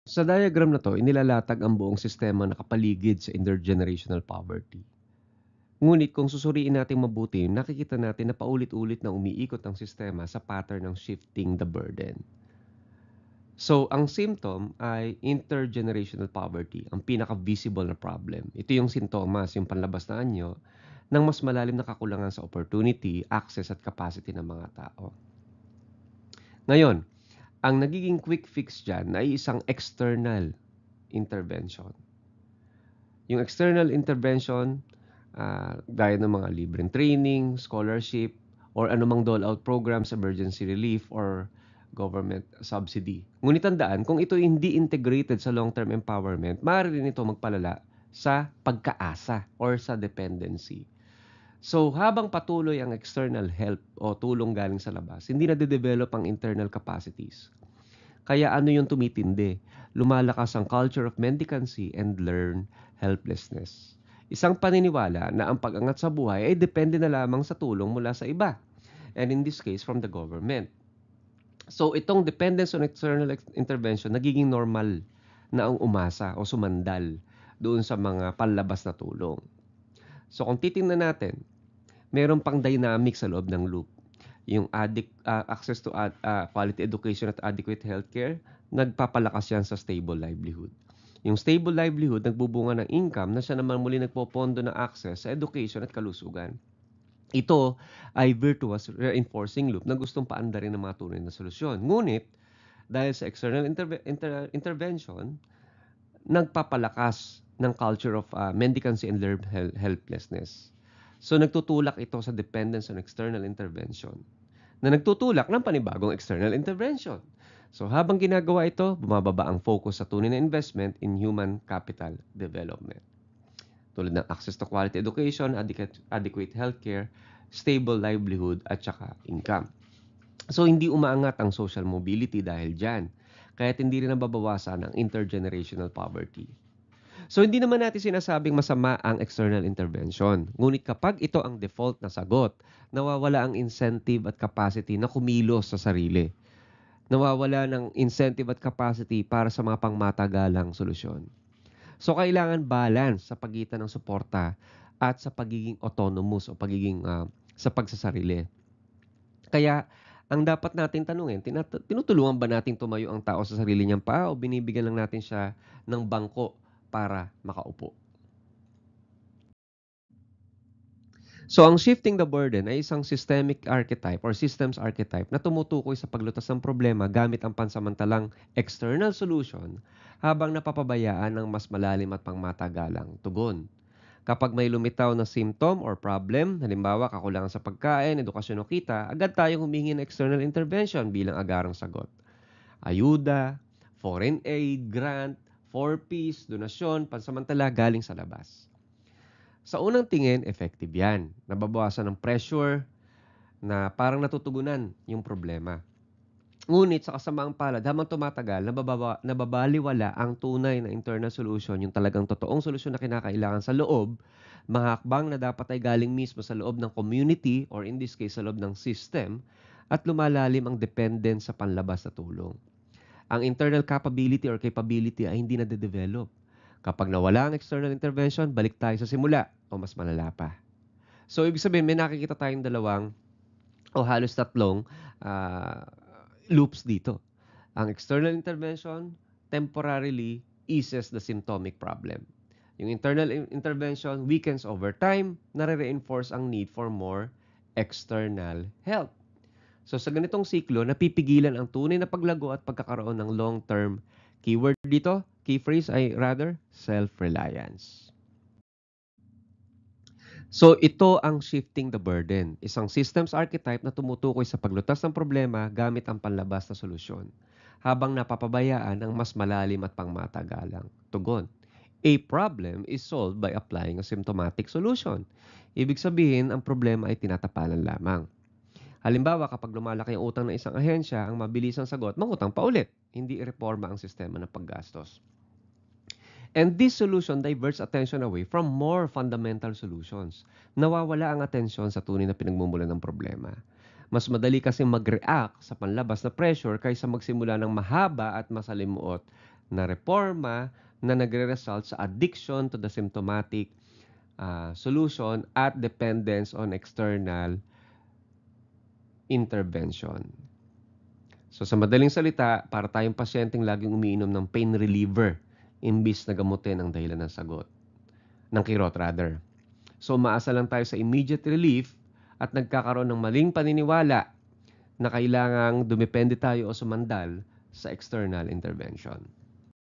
Sa diagram na 'to, inilalatag ang buong sistema na nakapaligid sa intergenerational poverty. Ngunit kung susuriin natin mabuti, nakikita natin na paulit-ulit na umiikot ang sistema sa pattern ng shifting the burden. So, ang symptom ay intergenerational poverty, ang pinaka-visible na problem. Ito yung sintomas, yung panlabas na anyo ng mas malalim na kakulangan sa opportunity, access at capacity ng mga tao. Ngayon, ang nagiging quick fix dyan ay isang external intervention. Yung external intervention, gaya ng mga libreng training, scholarship, or anumang dole-out programs, emergency relief, or government subsidy. Ngunit tandaan, kung ito hindi integrated sa long-term empowerment, maaari rin ito magpalala sa pagkaasa or sa dependency. So, habang patuloy ang external help o tulong galing sa labas, hindi na de-develop ang internal capacities. Kaya ano yung tumitindi? Lumalakas ang culture of mendicancy and learned helplessness. Isang paniniwala na ang pag-angat sa buhay ay depende na lamang sa tulong mula sa iba, and in this case, from the government. So itong dependence on external intervention nagiging normal na ang umasa o sumandal doon sa mga panlabas na tulong. So kung titingnan natin, meron pang dynamic sa loob ng loop. Yung access to quality education at adequate healthcare, nagpapalakas yan sa stable livelihood. Yung stable livelihood, nagbubunga ng income na siya naman muli nagpopondo ng access sa education at kalusugan. Ito ay virtuous reinforcing loop na gustong paandarin ng mga tunay na solusyon. Ngunit, dahil sa external intervention, nagpapalakas ng culture of mendicancy and learned helplessness. So nagtutulak ito sa dependence on external intervention na nagtutulak ng panibagong external intervention. So habang ginagawa ito, bumababa ang focus sa tunay na investment in human capital development. Tulad ng access to quality education, adequate healthcare, stable livelihood, at saka income. So hindi umaangat ang social mobility dahil dyan. Kaya't hindi rin nababawasan ang intergenerational poverty. So hindi naman natin sinasabing masama ang external intervention. Ngunit kapag ito ang default na sagot, nawawala ang incentive at capacity na kumilos sa sarili. Nawawala ng incentive at capacity para sa mga pangmatagalang solusyon. So kailangan balance sa pagitan ng suporta at sa pagiging autonomous o pagiging sa pagsasarili. Kaya ang dapat natin tanungin, tinutulungan ba natin tumayo ang tao sa sarili niyang paa o binibigyan lang natin siya ng bangko para makaupo? So ang shifting the burden ay isang systemic archetype or systems archetype na tumutukoy sa paglutas ng problema gamit ang pansamantalang external solution habang napapabayaan ng mas malalim at pangmatagalang tugon. Kapag may lumitaw na symptom or problem, halimbawa kakulangan sa pagkain, edukasyon o kita, agad tayong humingi ng external intervention bilang agarang sagot. Ayuda, foreign aid, grant, for peace, donasyon, pansamantala galing sa labas. Sa unang tingin, effective yan. Nababawasan ng pressure na parang natutugunan yung problema. Ngunit sa kasamaang palad, habang tumatagal, nababaliwala ang tunay na internal solution, yung talagang totoong solusyon na kinakailangan sa loob, mga hakbang na dapat ay galing mismo sa loob ng community or in this case sa loob ng system at lumalalim ang dependence sa panlabas na tulong. Ang internal capability or capability ay hindi na-develop. Kapag nawala ang external intervention, balik tayo sa simula o mas malala pa. So, ibig sabihin, may nakikita tayong dalawang o halos tatlong ah, loops dito. Ang external intervention temporarily eases the symptomic problem. Yung internal intervention weakens over time, nare-reinforce ang need for more external help. So sa ganitong siklo, napipigilan ang tunay na paglago at pagkakaroon ng long-term keyword dito, key phrase ay rather self-reliance. So ito ang shifting the burden, isang systems archetype na tumutukoy sa paglutas ng problema gamit ang panlabas na solusyon, habang napapabayaan ang mas malalim at pangmatagalang tugon. A problem is solved by applying a symptomatic solution. Ibig sabihin, ang problema ay tinatapalan lamang. Halimbawa, kapag lumalaki ang utang ng isang ahensya, ang mabilisang sagot, mangutang pa ulit, hindi ireforma ang sistema ng paggastos. And this solution diverts attention away from more fundamental solutions. Nawawala ang atensyon sa tunay na pinagmumulan ng problema. Mas madali kasi mag-react sa panlabas na pressure kaysa magsimula ng mahaba at masalimuot na reforma na nagre-result sa addiction to the symptomatic solution at dependence on external intervention. So sa madaling salita, para tayong pasyenteng laging umiinom ng pain reliever imbis na gamutin ang dahilan ng kirot rather. So umaasa lang tayo sa immediate relief at nagkakaroon ng maling paniniwala na kailangang dumepende tayo o sumandal sa external intervention.